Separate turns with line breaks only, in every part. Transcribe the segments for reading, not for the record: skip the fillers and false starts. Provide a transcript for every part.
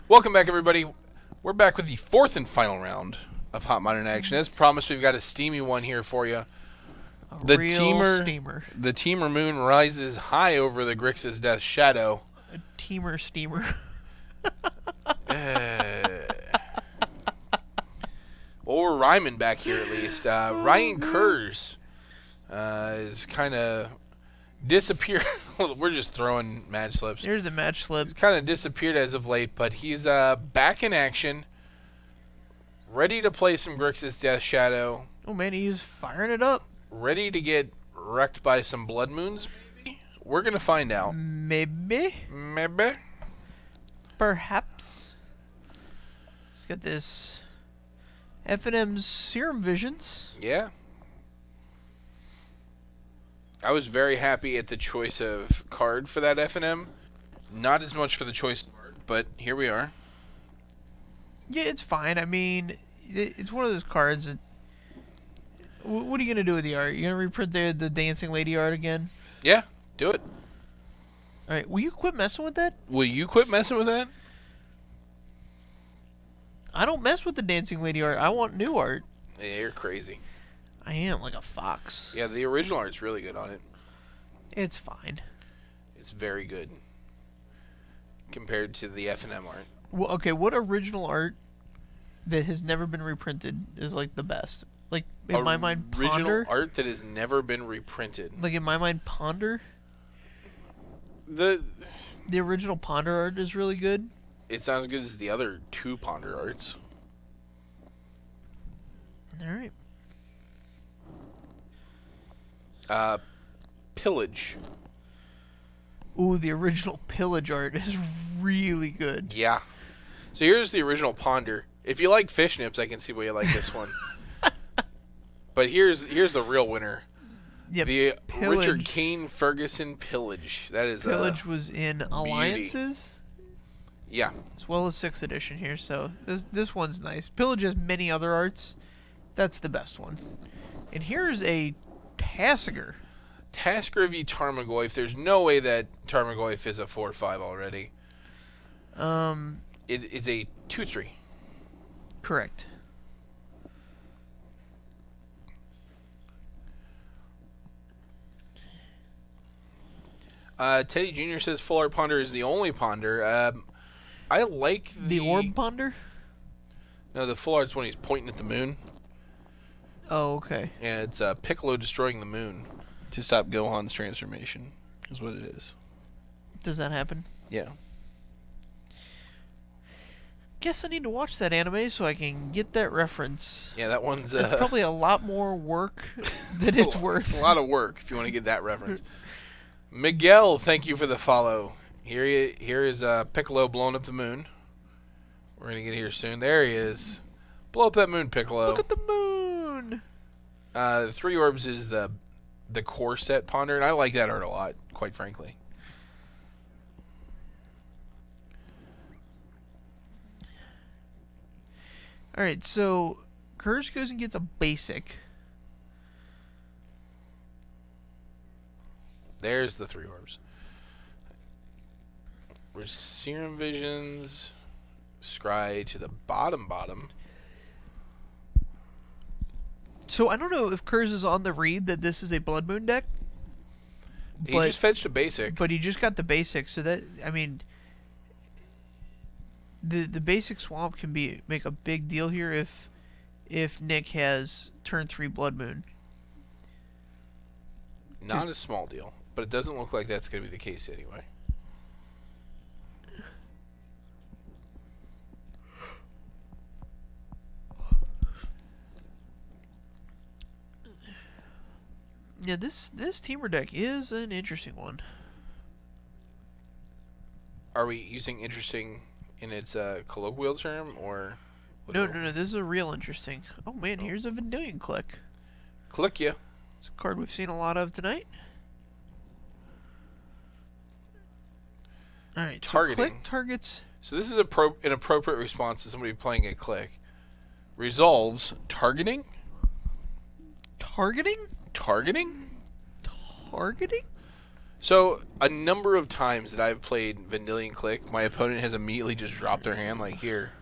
Welcome back, everybody. We're back with the fourth and final round of Hot Modern Action. As promised, we've got a steamy one here for you.
The steamer.
The Temur moon rises high over the Grixis death shadow.
A Temur steamer.
Well, we're rhyming back here at least. Ryan Kurz is kind of disappeared. We're just throwing match slips.
Here's the match slip.
He's kind of disappeared as of late, but he's back in action, ready to play some Grixis Death Shadow.
Oh man, he's firing it up.
Ready to get wrecked by some blood moons, maybe? We're going to find out.
Maybe. Perhaps. He's got this F&M's Serum Visions.
Yeah. I was very happy at the choice of card for that F&M. Not as much for the choice of art, but here we are.
Yeah, it's fine. I mean, it's one of those cards that... What are you going to do with the art? You're going to reprint the Dancing Lady art again?
Yeah, do it.
Alright, will you quit messing with that?
Will you quit messing with that?
I don't mess with the Dancing Lady art. I want new art.
Yeah, you're crazy.
I am, like a fox.
Yeah, the original art's really good on it.
It's fine.
It's very good compared to the F&M art.
Well, okay, what original art that has never been reprinted is like the best? Like in my mind, Ponder.
Original art that has never been reprinted.
Like in my mind, Ponder.
The
original Ponder art is really good.
It's not as good as the other two Ponder arts.
All right.
Pillage.
Ooh, the original Pillage art is really good.
Yeah. So here's the original Ponder. If you like fish nips, I can see why you like this one. But here's the real winner.
Yep,
The
Pillage.
Richard Kane Ferguson Pillage. That is
Pillage was in Alliances.
Yeah.
As well as 6th edition here, so this one's nice. Pillage has many other arts. That's the best one. And here's a Tasker.
Tasker v Tarmogoyf. There's no way that Tarmogoyf is a 4/5 already. It is a 2/3.
Correct.
Teddy Jr. says Full Art Ponder is the only Ponder. I like
the Orb Ponder?
No, the Full Art's when he's pointing at the moon.
Oh, okay.
Yeah, it's Piccolo destroying the moon to stop Gohan's transformation, is what it is.
Does that happen?
Yeah.
Guess I need to watch that anime so I can get that reference.
Yeah, that one's...
It's probably a lot more work than it's worth.
It's a lot of work if you want to get that reference. Miguel, thank you for the follow. Here is Piccolo blowing up the moon. We're going to get here soon. There he is. Blow up that moon, Piccolo.
Look at the moon!
3 Orbs is the core set Ponder, and I like that art a lot, quite frankly.
Alright, so Kurz goes and gets a basic.
There's the 3 Orbs. Serum Visions. Scry to the bottom.
So I don't know if Kurz is on the read that this is a Blood Moon deck.
He just fetched a basic.
But he just got the basic, so that, I mean, the basic swamp can make a big deal here if Nick has turn 3 Blood Moon.
Not a small deal, but it doesn't look like that's going to be the case anyway.
Yeah, this Temur deck is an interesting one.
Are we using interesting in its colloquial term, or...
No, this is a real interesting. Oh man, here's a Vendilion Click.
Click ya.
It's a card we've seen a lot of tonight. Alright,
Targeting.
So click targets...
So this is an appropriate response to somebody playing a click. Resolves targeting?
Targeting?
Targeting?
Targeting?
So a number of times that I've played Vanillion Click, my opponent has immediately just dropped their hand like, here,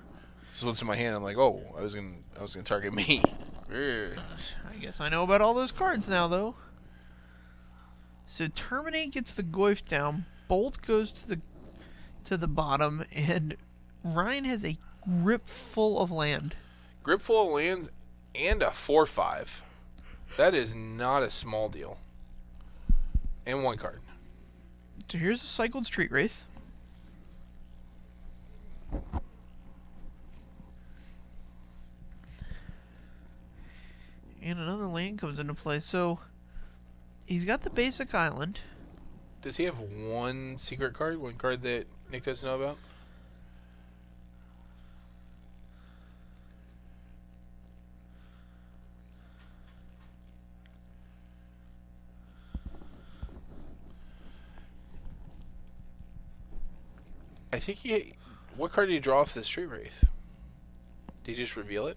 this is what's in my hand. I'm like, oh, I was gonna target me.
I guess I know about all those cards now, though. So Terminate gets the Goif down. Bolt goes to the bottom, and Ryan has a grip full of land.
Grip full of lands and a 4/5. That is not a small deal. And one card.
So here's a cycled Street Wraith. And another land comes into play. So he's got the basic island.
Does he have one secret card? One card that Nick doesn't know about? I think he... What card did he draw off the Street Wraith? Did he just reveal it?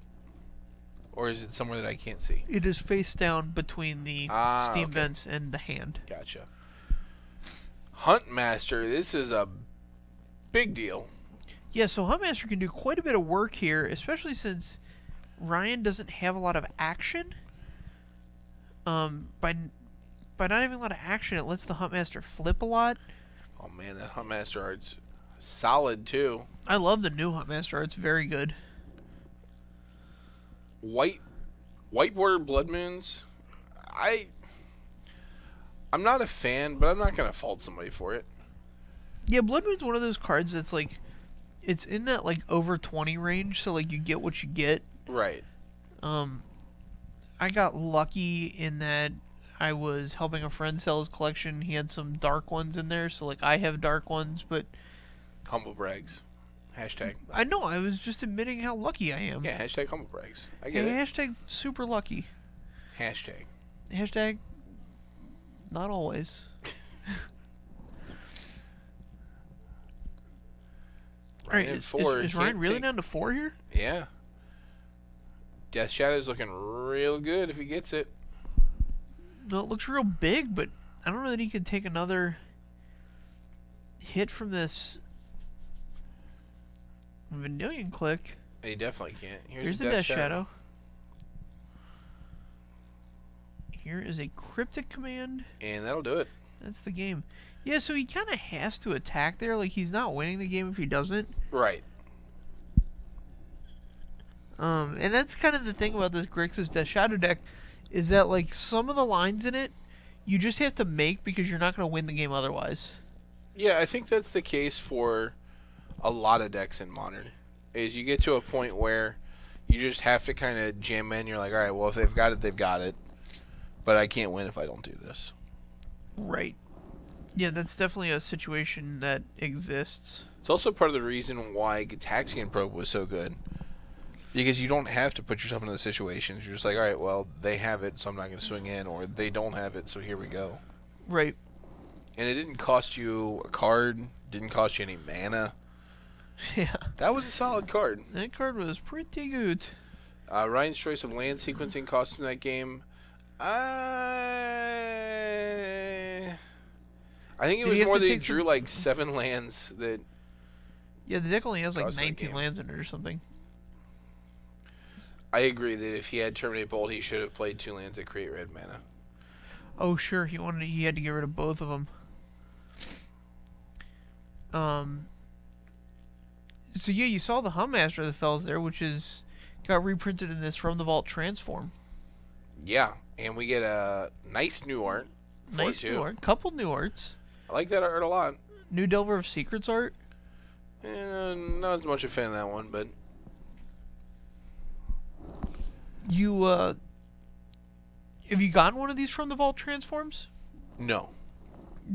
Or is it somewhere that I can't see?
It is face down between the steam vents and the hand.
Gotcha. Huntmaster, this is a big deal.
Yeah, so Huntmaster can do quite a bit of work here, especially since Ryan doesn't have a lot of action. By not having a lot of action, it lets the Huntmaster flip a lot.
Oh man, that Huntmaster art's solid too.
I love the new Huntmaster art. It's very good.
White border Blood Moons. I'm not a fan, but I'm not gonna fault somebody for it.
Yeah, Blood Moon's one of those cards that's like, it's in that like over 20 range, so like you get what you get.
Right.
I got lucky in that I was helping a friend sell his collection. He had some dark ones in there, so like I have dark ones, but
Humble brags. Hashtag.
I know, I was just admitting how lucky I am.
Yeah, hashtag humble brags. I get
Yeah,
it.
hashtag super lucky.
Hashtag.
Hashtag not always.
Ryan at 4.
Is Ryan really down to 4 here?
Yeah. Death Shadow's looking real good if he gets it.
No, it looks real big, but I don't know that he could take another hit from this Vanillion Click.
He definitely can't.
Here's the Death Shadow. Here is a Cryptic Command.
And that'll do it.
That's the game. Yeah, so he kind of has to attack there. Like, he's not winning the game if he doesn't.
Right.
And that's kind of the thing about this Grixis Death Shadow deck, is that, like, some of the lines in it, you just have to make because you're not going to win the game otherwise.
Yeah, I think that's the case for a lot of decks in Modern. Is you get to a point where you just have to kind of jam in. You're like, all right, well, if they've got it, they've got it. But I can't win if I don't do this.
Right. Yeah, that's definitely a situation that exists.
It's also part of the reason why Gitaxian Probe was so good. Because you don't have to put yourself into the situations. You're just like, all right, well, they have it, so I'm not going to swing in. Or they don't have it, so here we go.
Right.
And it didn't cost you a card. Didn't cost you any mana.
Yeah.
That was a solid card.
That card was pretty good.
Ryan's choice of land sequencing cost him that game. I think it was more that he drew like 7 lands that...
Yeah, the deck only has like
Cost that
19
game.
lands in it or something.
I agree that if he had Terminate Bolt, he should have played 2 lands that create red mana.
Oh, sure. He had to get rid of both of them. So yeah, you saw the Huntmaster that fells there, which is got reprinted in this From the Vault transform.
Yeah, and we get a nice new art.
Nice new art. Couple new arts.
I like that art a lot.
New Delver of Secrets art.
Not as much a fan of that one, but...
You, have you gotten one of these From the Vault transforms?
No.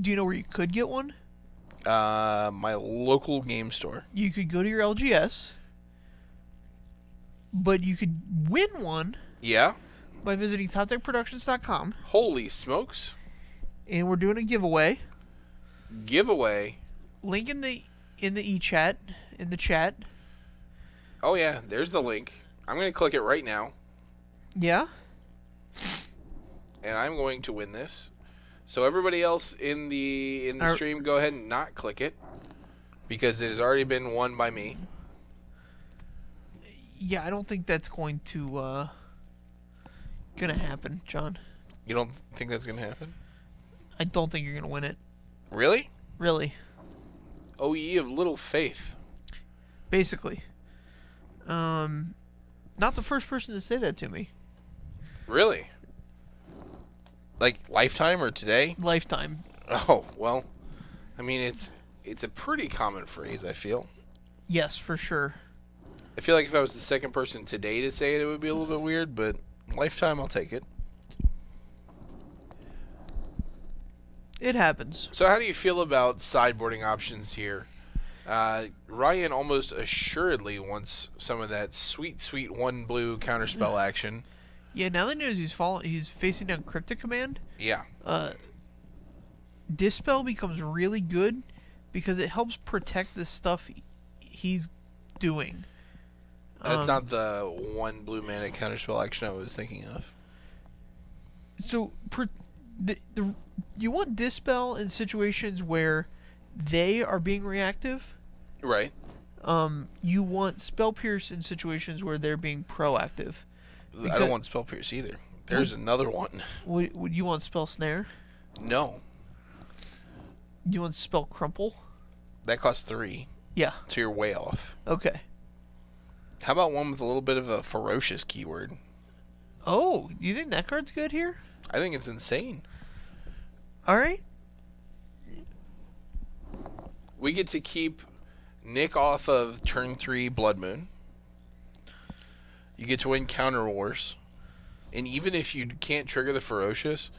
Do you know where you could get one?
My local game store.
You could go to your LGS, but you could win one.
Yeah?
By visiting TopDeckProductions.com.
Holy smokes.
And we're doing a giveaway.
Giveaway?
Link in the e-chat, in the chat.
Oh yeah, there's the link. I'm going to click it right now.
Yeah?
And I'm going to win this. So everybody else in the stream, go ahead and not click it because it has already been won by me.
Yeah, I don't think that's going to gonna happen, John.
You don't think that's gonna happen?
I don't think you're gonna win it.
Really?
Really.
Oh, ye of little faith.
Basically. Not the first person to say that to me.
Really? Like lifetime or today?
Lifetime.
Oh, well, I mean, it's a pretty common phrase, I feel.
Yes, for sure.
I feel like if I was the second person today to say it, it would be a little bit weird, but lifetime, I'll take it.
It happens.
So how do you feel about sideboarding options here? Ryan almost assuredly wants some of that sweet, sweet 1 blue counterspell action.
Yeah, now that he knows he's facing down Cryptic Command.
Yeah.
Dispel becomes really good because it helps protect the stuff he's doing.
That's not the 1 blue mana counterspell action I was thinking of.
So you want Dispel in situations where they are being reactive.
Right.
You want Spell Pierce in situations where they're being proactive.
I don't want Spell Pierce either. There's another one.
Would you want Spell Snare?
No.
You want Spell Crumple?
That costs 3.
Yeah.
So you're way off.
Okay.
How about one with a little bit of a ferocious keyword?
Oh, you think that card's good here?
I think it's insane.
All right.
We get to keep Nick off of turn 3 Blood Moon. You get to win Counter Wars. And even if you can't trigger the Ferocious,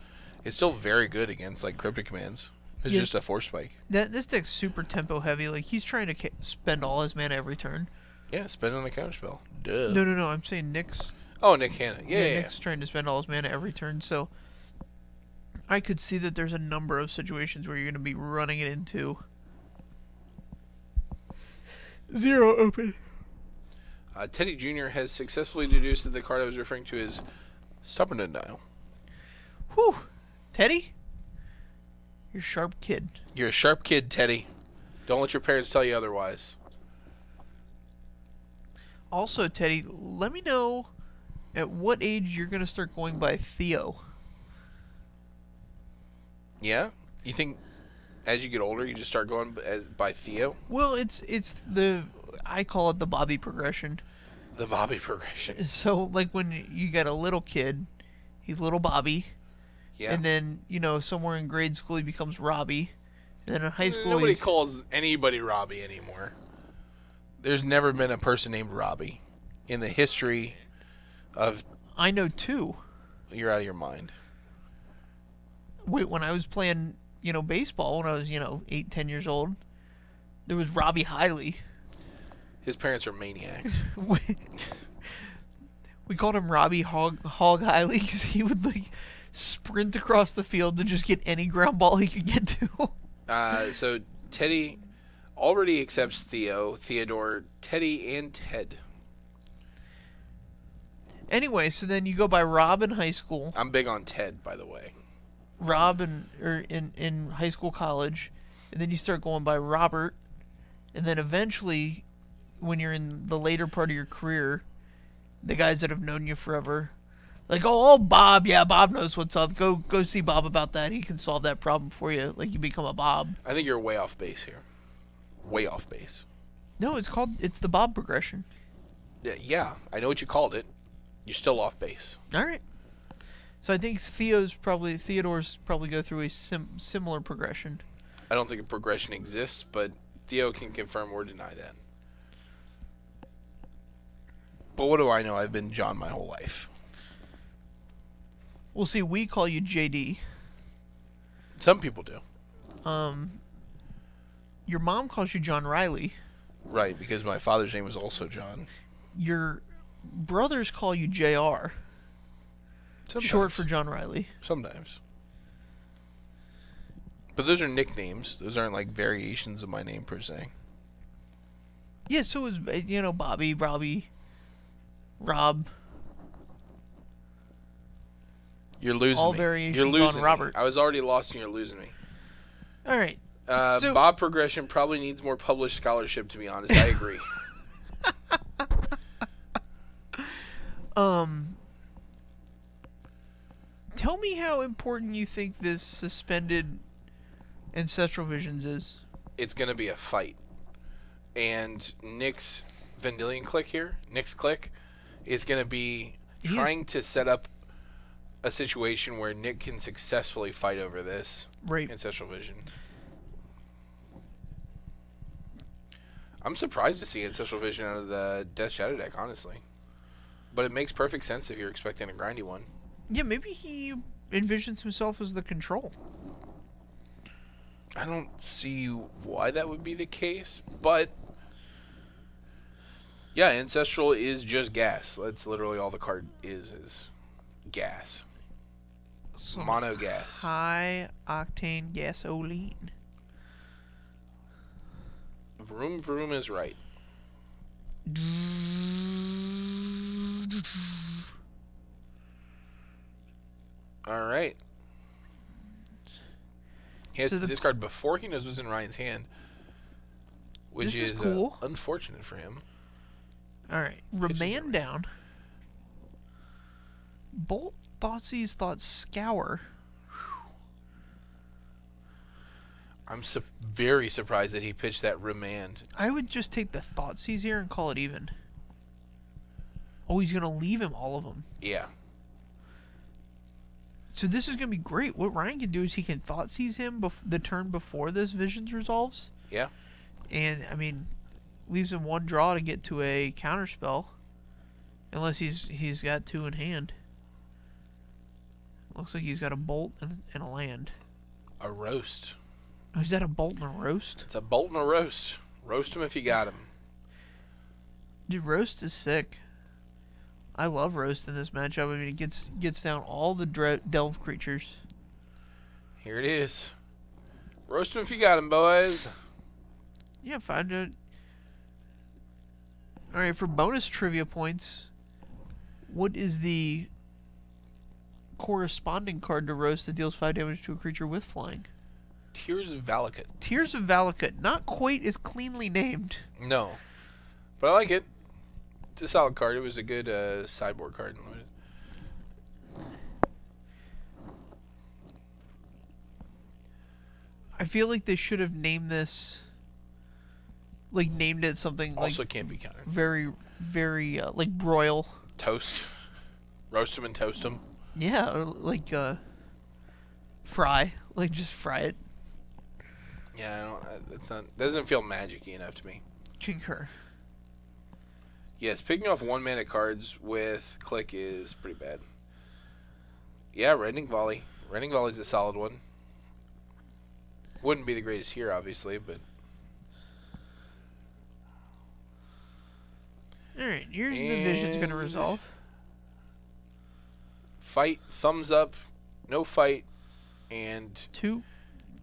it's still very good against like Cryptic Commands. It's just a Force Spike.
This deck's super tempo heavy. Like, he's trying to spend all his mana every turn.
Yeah, spend on a counterspell. Duh.
No. I'm saying Nick's...
Oh, Nick Hanna. Yeah.
Nick's trying to spend all his mana every turn, so... I could see that there's a number of situations where you're going to be running it into... 0 open.
Teddy Jr. has successfully deduced that the card I was referring to is Stubborn Denial.
Whew. Teddy? You're a sharp kid.
You're a sharp kid, Teddy. Don't let your parents tell you otherwise.
Also, Teddy, let me know at what age you're going to start going by Theo.
Yeah? You think as you get older, you just start going by Theo?
Well, I call it the Bobby progression.
The Bobby progression.
So, like, when you got a little kid, he's little Bobby.
Yeah.
And then, somewhere in grade school he becomes Robbie. And then in high school
Nobody calls anybody Robbie anymore. There's never been a person named Robbie in the history of...
I know 2.
You're out of your mind.
Wait, when I was playing, baseball, when I was, 8, 10 years old, there was Robbie Hiley.
His parents are maniacs.
We called him Robbie Hog Hiley because he would, sprint across the field to just get any ground ball he could get to.
So Teddy already accepts Theo, Theodore, Teddy, and Ted.
Anyway, so then you go by Rob in high school.
I'm big on Ted, by the way.
Rob in high school, college, and then you start going by Robert, and then eventually, when you're in the later part of your career, the guys that have known you forever, like, oh, Bob, yeah, Bob knows what's up. Go see Bob about that. He can solve that problem for you. Like, you become a Bob.
I think you're way off base here. Way off base.
No, it's the Bob progression.
Yeah, I know what you called it. You're still off base.
All right. So I think Theodore's probably go through a similar progression.
I don't think a progression exists, but Theo can confirm or deny that. But what do I know? I've been John my whole life.
Well, see, we call you JD.
Some people do.
Your mom calls you John Riley.
Right, because my father's name was also John.
Your brothers call you JR.
Sometimes.
Short for John Riley.
Sometimes. But those are nicknames. Those aren't like variations of my name per se.
Yeah, so is Bobby, Robbie, Rob.
You're losing
all
me.
variations
You're losing
on Robert.
me. I was already lost and you're losing me.
All right. So,
Bob Progression probably needs more published scholarship, to be honest. I agree.
Tell me how important you think this suspended Ancestral Visions is.
It's going to be a fight. And Nick's Vendilion click here, Nick's click, is going to be trying to set up a situation where Nick can successfully fight over this Ancestral Vision. I'm surprised to see Ancestral Vision out of the Death Shadow deck, honestly. But it makes perfect sense if you're expecting a grindy one.
Yeah, maybe he envisions himself as the control.
I don't see why that would be the case, but yeah, Ancestral is just gas. That's literally all the card is gas. Mono gas.
High octane gasoline.
Vroom vroom is right. All right. He has to discard before he knows what's in Ryan's hand, which is cool. Unfortunate for him.
All right, Remand down. Bolt Thoughtseize Thought Scour.
I'm very surprised that he pitched that Remand.
I would just take the Thoughtseize here and call it even. Oh, he's going to leave him all of them.
Yeah.
So this is going to be great. What Ryan can do is he can Thoughtseize him the turn before this Visions resolves.
Yeah.
And, I mean, leaves him one draw to get to a counterspell. Unless he's got two in hand. Looks like he's got a Bolt and a land.
A roast.
Oh, is that a Bolt and a roast?
It's a Bolt and a roast. Roast him if you got him.
Dude, roast is sick. I love roast in this matchup. I mean, it gets down all the delve creatures.
Here it is. Roast him if you got him, boys.
Yeah, find it. All right, for bonus trivia points, what is the corresponding card to roast that deals 5 damage to a creature with flying?
Tears of Valakut.
Tears of Valakut. Not quite as cleanly named.
No. But I like it. It's a solid card. It was a good sideboard card.
I feel like they should have named this... Like, named it something
also can't be countered.
Very, very, like, broil.
Toast. Roast them and toast them.
Yeah, or like, fry. Like, just fry it.
Yeah, I don't... It's not... Doesn't feel magic-y enough to me.
Concur.
Yes, picking off 1-mana cards with click is pretty bad. Yeah, Rending Volley. Rending Volley's a solid one. Wouldn't be the greatest here, obviously, but...
Alright, here's the Vision's going to resolve.
Fight, thumbs up, no fight, and...
2,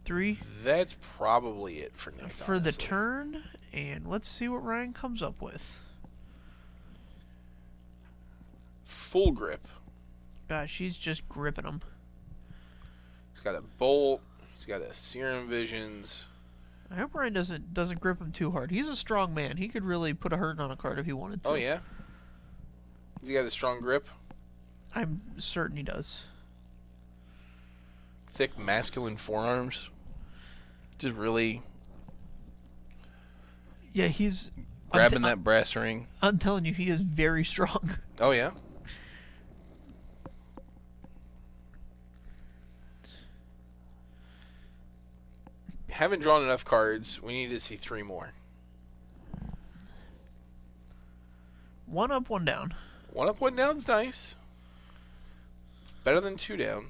3.
That's probably it for Nick,
for honestly. The turn, and let's see what Ryan comes up with.
Full grip.
Gosh, he's just gripping them.
He's got a Bolt. He's got a Serum Visions.
I hope Ryan doesn't grip him too hard. He's a strong man. He could really put a hurt on a card if he wanted to.
Oh, yeah? Has he got a strong grip?
I'm certain he does.
Thick, masculine forearms. Just really...
Yeah, he's...
Grabbing that brass ring.
I'm telling you, he is very strong.
Oh, yeah? Haven't drawn enough cards. We need to see 3 more.
1 up, 1 down.
1 up, 1 down's nice. Better than 2 down.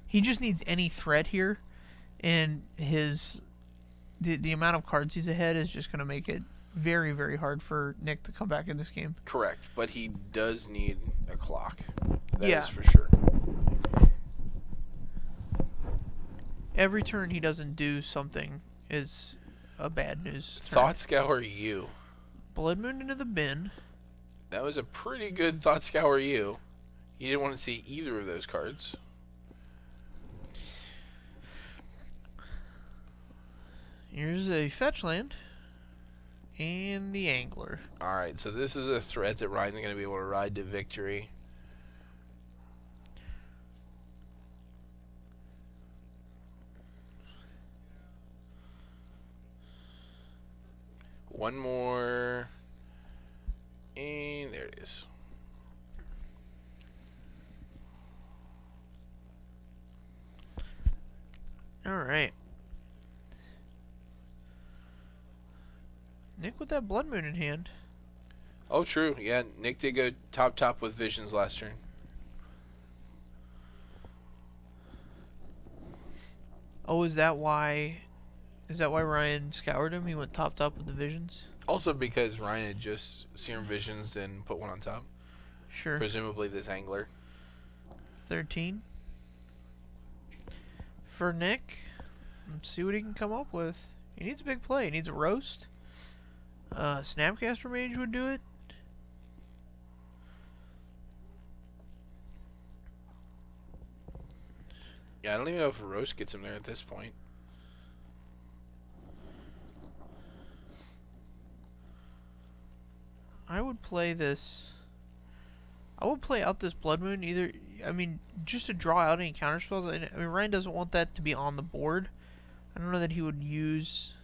He just needs any threat here, and the amount of cards he's ahead is just going to make it very, very hard for Nick to come back in this game.
Correct, but he does need a clock. That
yeah.
is for sure.
Every turn he doesn't do something is a bad news turn.
Thought Scour you.
Blood Moon into the bin.
That was a pretty good Thought Scour you. You didn't want to see either of those cards.
Here's a fetch land. And the Angler.
Alright, so this is a threat that Ryan's going to be able to ride to victory. One more. And there it is.
Alright. Nick with that Blood Moon in hand.
Oh, true. Yeah, Nick did go top with Visions last turn.
Oh, is that why Ryan scoured him? He went top with the Visions?
Also because Ryan had just Serum Visions and put one on top.
Sure.
Presumably this Angler.
13. For Nick. Let's see what he can come up with. He needs a big play. He needs a roast. Snapcaster Mage would do it.
Yeah, I don't even know if a roast gets him there at this point.
I would play this. I would play out this Blood Moon either. I mean, just to draw out any counterspells. I mean, Ryan doesn't want that to be on the board. I don't know that he would use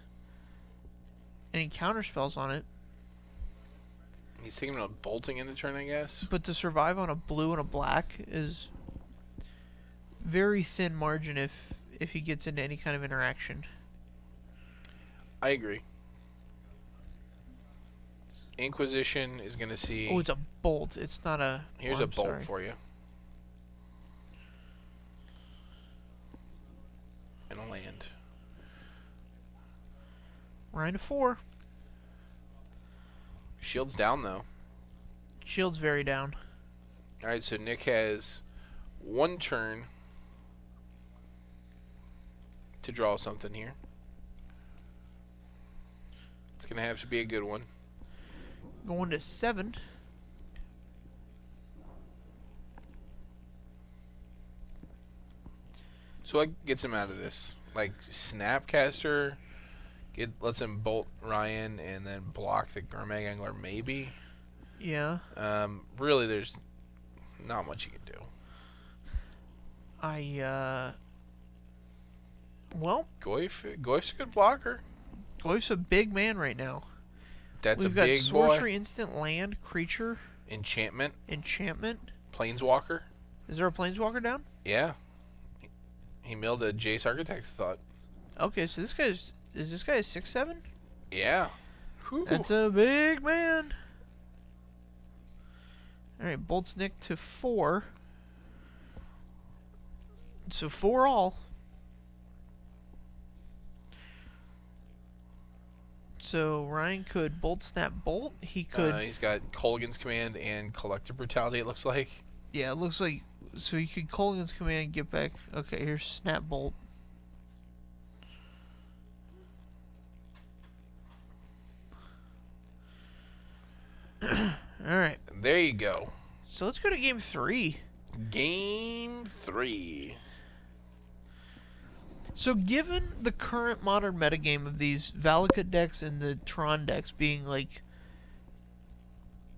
any counterspells on it.
He's taking a bolting in the turn, I guess.
But to survive on a blue and a black is very thin margin if he gets into any kind of interaction.
I agree. Inquisition is going to see...
Oh, it's a bolt. It's not a...
Here's a bolt for you. And a land.
Ryan to 4.
Shield's down, though.
Shield's very down.
Alright, so Nick has one turn to draw something here. It's going to have to be a good one.
Going to 7.
So what gets him out of this? Like Snapcaster lets him bolt Ryan and then block the Gurmag Angler, maybe.
Yeah.
Really, there's not much you can do.
Well,
Goif's a good blocker.
Goif's a big man right now.
That's
We've
a
got
big
sorcery,
boy.
instant, land, creature,
Enchantment. Planeswalker.
Is there a planeswalker down?
Yeah. He milled a Jace Architect's Thought.
Okay, so is this guy a 6/7?
Yeah. Whew.
That's a big man. Alright, bolts Nick to 4. So 4 all. So Ryan could bolt snap bolt. He could.
He's got Colgan's Command and Collective Brutality, it looks like.
Yeah, it looks like. So he could Colgan's Command, get back. Okay, here's snap bolt. Alright.
There you go.
So let's go to game 3.
Game 3.
So given the current modern metagame of these Valakut decks and the Tron decks being like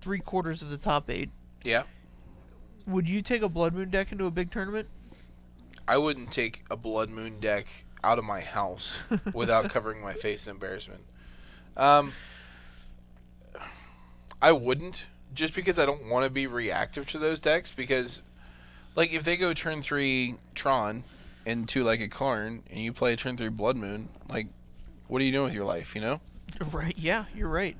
3/4 of the top 8,
Yeah.
would you take a Blood Moon deck into a big tournament?
I wouldn't take a Blood Moon deck out of my house without covering my face in embarrassment. I wouldn't, just because I don't want to be reactive to those decks, because like if they go turn 3 Tron into like a Karn and you play a turn 3 Blood Moon, like what are you doing with your life, you know?
Right, yeah, you're right.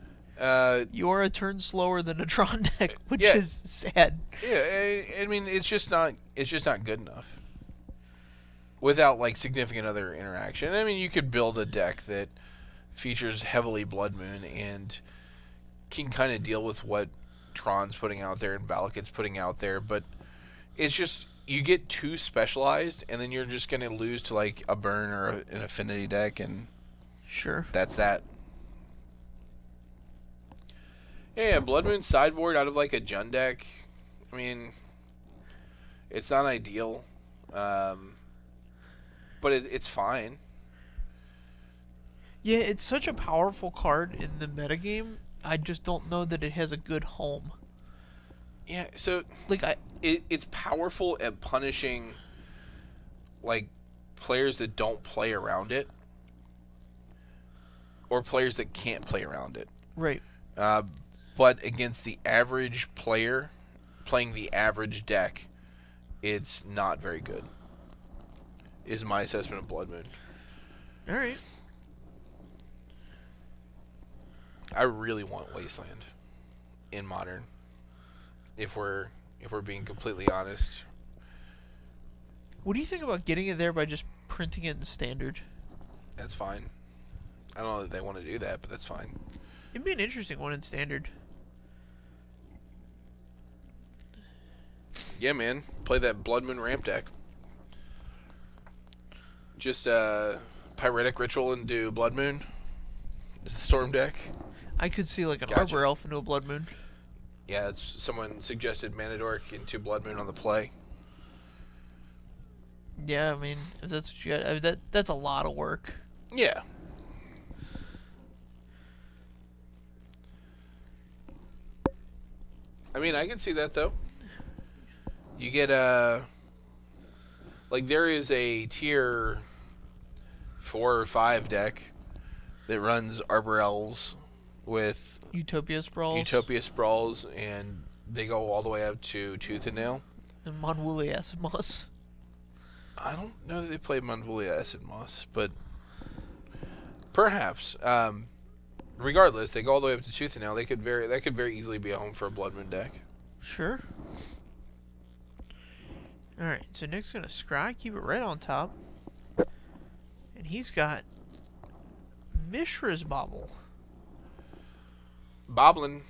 You are a turn slower than a Tron deck, which
Yeah.
is sad.
Yeah, I mean it's just not good enough without like significant other interaction. I mean, you could build a deck that features heavily Blood Moon and can kind of deal with what Tron's putting out there and Valakut's putting out there, but it's just you get too specialized and then you're just going to lose to like a burn or an affinity deck, and
Sure.
that's that. Yeah, Blood Moon sideboard out of like a Jund deck. I mean, It's not ideal, but it's fine.
Yeah, it's such a powerful card in the metagame. I just don't know that it has a good home.
Yeah, so
Like
it's powerful at punishing like players that don't play around it, or players that can't play around it.
right.
But against the average player playing the average deck, it's not very good. Is my assessment of Blood Moon.
All right.
I really want Wasteland in Modern. If we're being completely honest.
What do you think about getting it there by just printing it in Standard?
That's fine. I don't know that they want to do that, but that's fine.
It'd be an interesting one in Standard.
Yeah, man. Play that Blood Moon ramp deck. Just Pyretic Ritual into Blood Moon. Is the Storm deck.
I could see like an
Gotcha.
Arbor Elf into a Blood Moon.
Yeah, someone suggested Manadork into Blood Moon on the play.
Yeah, I mean, if that's what you got, I mean, that's a lot of work.
Yeah. I mean, I can see that, though. You get like, there is a tier 4 or 5 deck that runs Arbor Elves with
Utopia Sprawls.
Utopia Sprawls, and they go all the way up to Tooth and Nail.
And Monwoolly Acid Moss.
I don't know that they play Monvolia Acid Moss, but perhaps. Regardless, they go all the way up to Tooth and Nail. That could very easily be a home for a Blood Moon deck.
Sure. Alright, so Nick's going to scry, keep it right on top. And he's got Mishra's Bobble.
Boblin.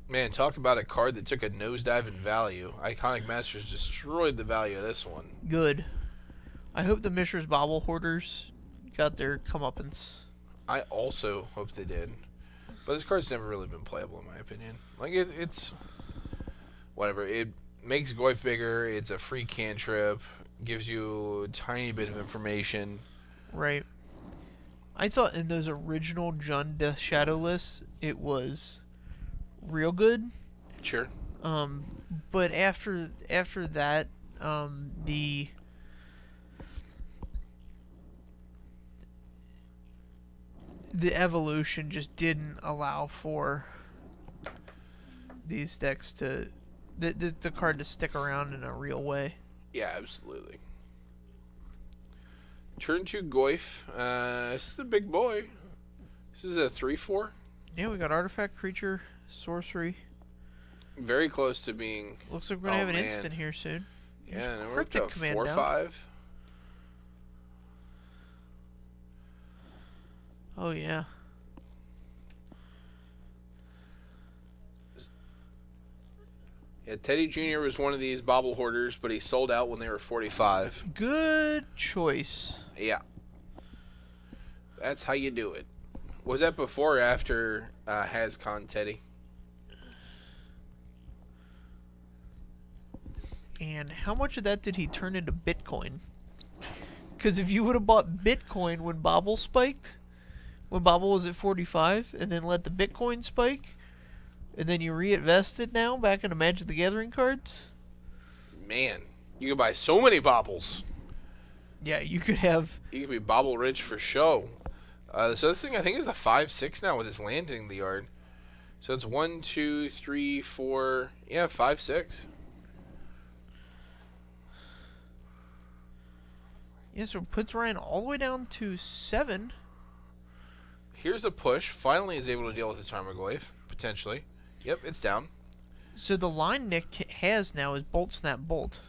Man, talk about a card that took a nosedive in value. Iconic Masters destroyed the value of this one.
Good. I hope the Mishra's Bobble hoarders got their comeuppance.
I also hope they did. But this card's never really been playable, in my opinion. Like, it's... whatever. It makes Goyf bigger. It's a free cantrip. Gives you a tiny bit of information.
Right. I thought in those original Jund Death Shadow lists, it was real good.
Sure.
But after that, the evolution just didn't allow for these decks to the card to stick around in a real way.
Yeah, absolutely. Turn 2 Goyf. This is a big boy. This is a 3/4.
Yeah, we got artifact, creature, sorcery.
Very close to being...
Looks like we're gonna have an instant here soon.
Yeah, and we're up
Cryptic
to
Command
4/5.
Oh yeah.
Yeah, Teddy Jr. was one of these bobble hoarders, but he sold out when they were 45.
Good choice.
Yeah. That's how you do it. Was that before or after HasCon, Teddy?
And how much of that did he turn into Bitcoin? Because if you would have bought Bitcoin when Bobble spiked, when Bobble was at 45, and then let the Bitcoin spike, and then you reinvested now back into Magic the Gathering cards,
Man, you could buy so many bobbles.
yeah, you could have.
You could be bobble rich for show. So this thing I think is a 5/6 now with his landing in the yard. So it's 1, 2, 3, 4, yeah, 5/6.
Yeah, so it puts Ryan all the way down to 7.
Here's a push. Finally is able to deal with the Tarmogoyf, potentially. Yep, it's down.
So the line Nick has now is Bolt Snap Bolt.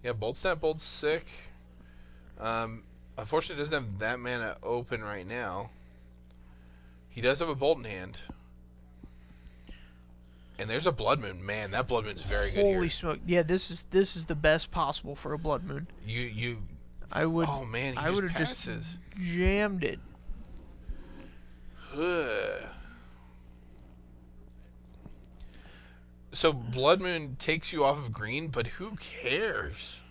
Yeah, Bolt Snap Bolt's sick. Unfortunately, doesn't have that mana open right now. He does have a Bolt in hand. And there's a Blood Moon. Man, that Blood Moon's very good here.
Holy smoke! Yeah, this is the best possible for a Blood Moon. I would.
Oh man, he
I would have
passes.
just jammed it.
So Blood Moon takes you off of green, but who cares?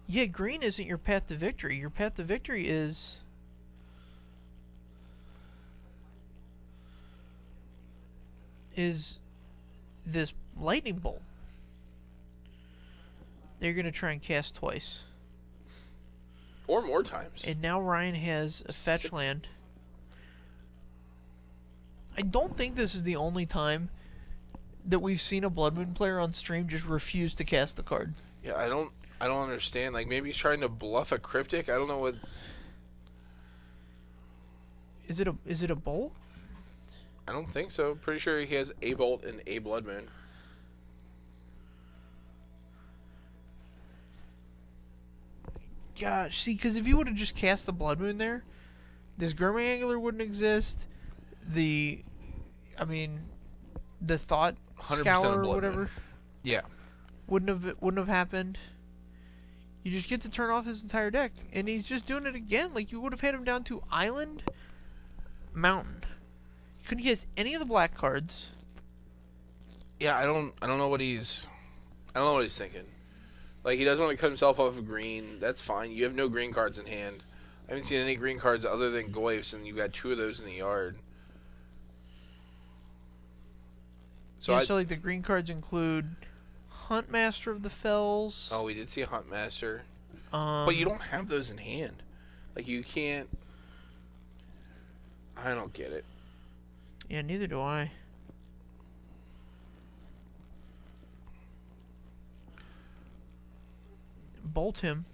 Yeah, green isn't your path to victory. Your path to victory is this lightning bolt. They're going to try and cast twice.
Or more times.
And now Ryan has a fetch land. I don't think this is the only time that we've seen a Blood Moon player on stream just refuse to cast the card.
Yeah, I don't understand. Like, maybe he's trying to bluff a cryptic. I don't know what.
Is it a bolt?
I don't think so. Pretty sure he has a bolt and a Blood Moon.
Gosh, see, because if you would have just cast the Blood Moon there, this Gurmag Angler wouldn't exist. The Thought
100%
Scour or
Blood
whatever.
Moon. Yeah.
Wouldn't have happened. You just get to turn off his entire deck, and he's just doing it again. Like, you would have had him down to Island, Mountain. You couldn't cast any of the black cards.
Yeah, I don't know what he's thinking. Like, he doesn't want to cut himself off of green. That's fine. You have no green cards in hand. I haven't seen any green cards other than Goyfs, and you've got 2 of those in the yard.
So yeah, so like the green cards include Huntmaster of the Fells.
Oh, we did see a Huntmaster. But you don't have those in hand. Like, you can't. I don't get it.
Yeah, neither do I. Bolt him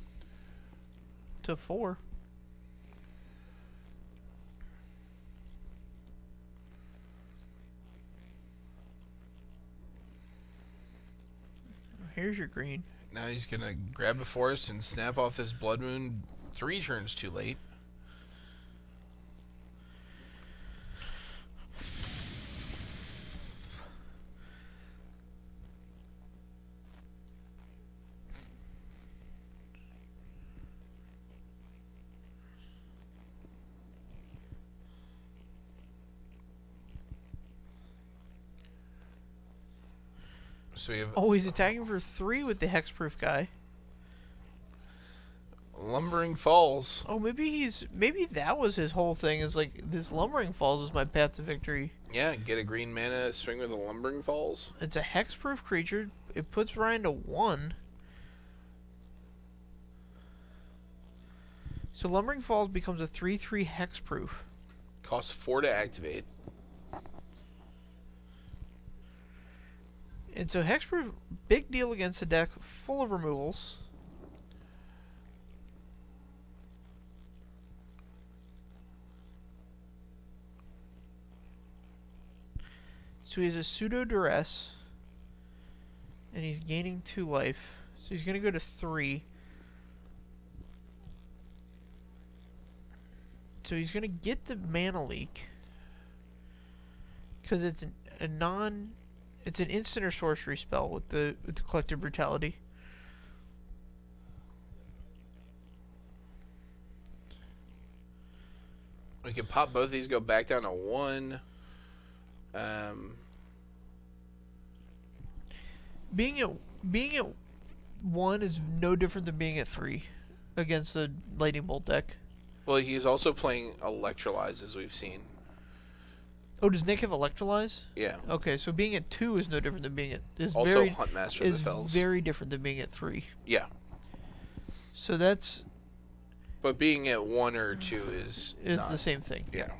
to 4. Here's your green.
Now he's going to grab a forest and snap off this Blood Moon 3 turns too late. So we have
he's attacking for 3 with the hexproof guy.
Lumbering Falls.
Oh, maybe that was his whole thing. Is like, this Lumbering Falls is my path to victory.
Yeah, get a green mana, swing with a Lumbering Falls.
It's a hexproof creature. It puts Ryan to 1. So Lumbering Falls becomes a 3/3 hexproof.
Costs 4 to activate.
And so hexproof, big deal against a deck full of removals. So he has a pseudo duress, and he's gaining 2 life. So he's going to go to 3. So he's going to get the mana leak, because it's it's an instant or sorcery spell with the collective brutality.
We can pop both of these, go back down to 1.
Being at 1 is no different than being at 3 against a lightning bolt deck.
Well, he's also playing Electrolyze, as we've seen.
Oh, does Nick have Electrolyze?
Yeah.
Okay, so being at 2 is no different than being at...
Also Huntmaster of the Fells.
Very different than being at 3.
Yeah.
So that's...
But being at 1 or 2 is not
the same thing.
Yeah.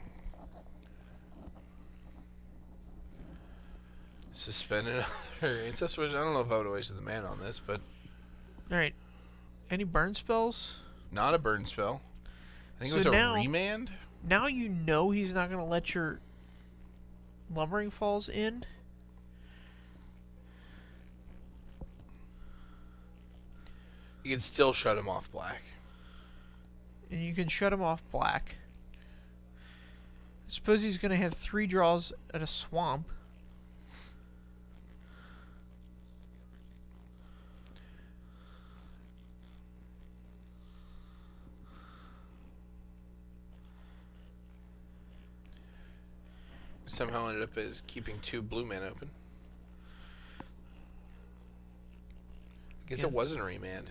Suspend another Incest Witch. I don't know if I would have wasted the mana on this, but...
Alright. Any burn spells?
Not a burn spell. I think it was a remand.
Now you know he's not going to let your Lumbering Falls in.
You can still shut him off black.
And you can shut him off black. I suppose he's going to have 3 draws at a swamp.
Somehow ended up as keeping 2 blue mana open. guess it wasn't a remand.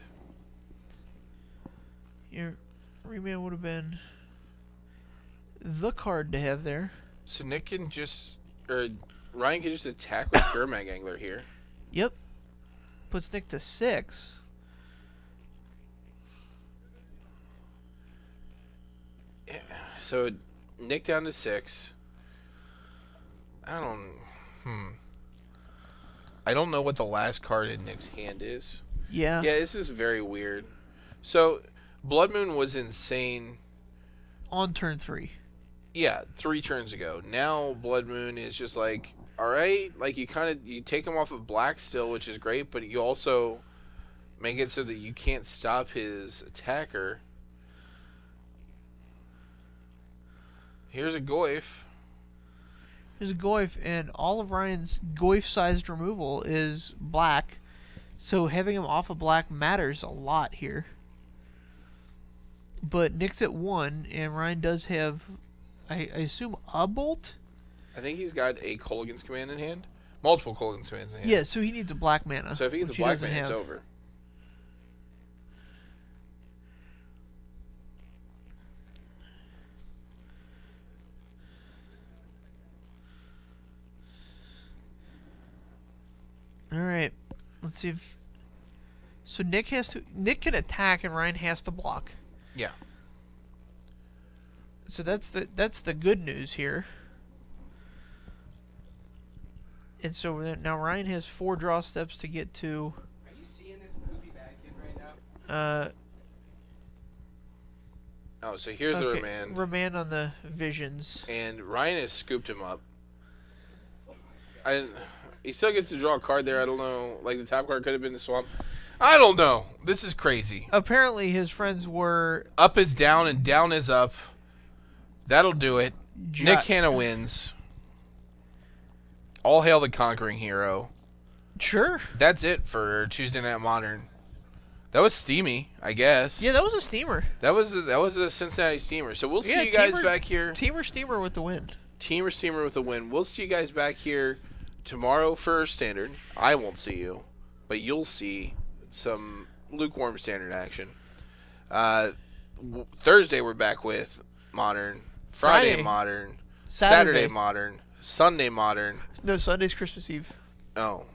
Your remand would have been the card to have there.
So Nick can just, or Ryan can just attack with Gurmag Angler here.
Yep. Puts Nick to 6.
Yeah. So Nick down to 6. I don't know what the last card in Nick's hand is.
Yeah.
Yeah, this is very weird. So Blood Moon was insane
on turn 3.
Yeah, 3 turns ago. Now Blood Moon is just like, all right, like you take him off of black still, which is great, but you also make it so that you can't stop his attacker. Here's a Goyf.
Here's a Goyf, and all of Ryan's Goyf-sized removal is black, so having him off of black matters a lot here. But Nick's at 1, and Ryan does have, I assume, a Bolt?
I think he's got a Kolaghan's Command in hand. Multiple Kolaghan's Commands in hand.
Yeah, so he needs a black mana.
So if he gets a black mana, it's over.
Alright, let's see if... So Nick can attack and Ryan has to block.
Yeah.
So that's the good news here. And so now Ryan has 4 draw steps to get to...
Are you seeing this poopy bad kid right now?
Oh, so here's the remand.
Remand on the visions.
And Ryan has scooped him up. He still gets to draw a card there. I don't know. Like, the top card could have been the swamp. I don't know. This is crazy.
Apparently, his friends were...
Up is down and down is up. That'll do it. Nick Hanna wins. All hail the conquering hero.
Sure.
That's it for Tuesday Night Modern. That was steamy, I guess.
Yeah, that was a steamer.
That was a Cincinnati steamer. So we'll see you guys back here.
Teamer steamer with the win.
Teamer steamer with the win. We'll see you guys back here tomorrow for Standard. I won't see you, but you'll see some lukewarm Standard action. Thursday we're back with Modern. Friday Modern. Saturday Modern. Sunday Modern.
No, Sunday's Christmas Eve.
Oh.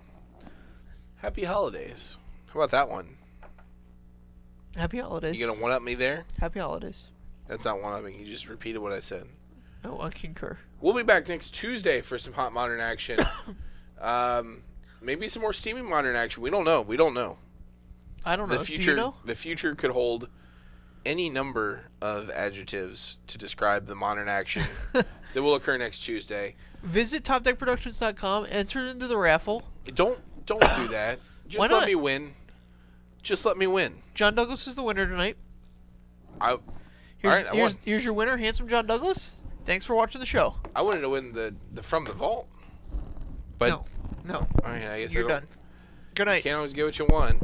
Happy holidays. How about that one?
Happy holidays.
You gonna one-up me there?
Happy holidays.
That's not one-upping. You just repeated what I said.
Oh, I concur.
We'll be back next Tuesday for some hot Modern action. Maybe some more steamy Modern action. We don't know.
I don't know.
The future,
Do you know?
The future could hold any number of adjectives to describe the Modern action that will occur next Tuesday.
Visit TopDeckProductions.com. Enter into the raffle.
Don't do that. Just let me win. Just let me win.
John Douglas is the winner tonight.
Here's
here's your winner, handsome John Douglas. Thanks for watching the show.
I wanted to win the From the Vault. But
no.
all right, I guess
You're done. Good night.
Can't always get what you want.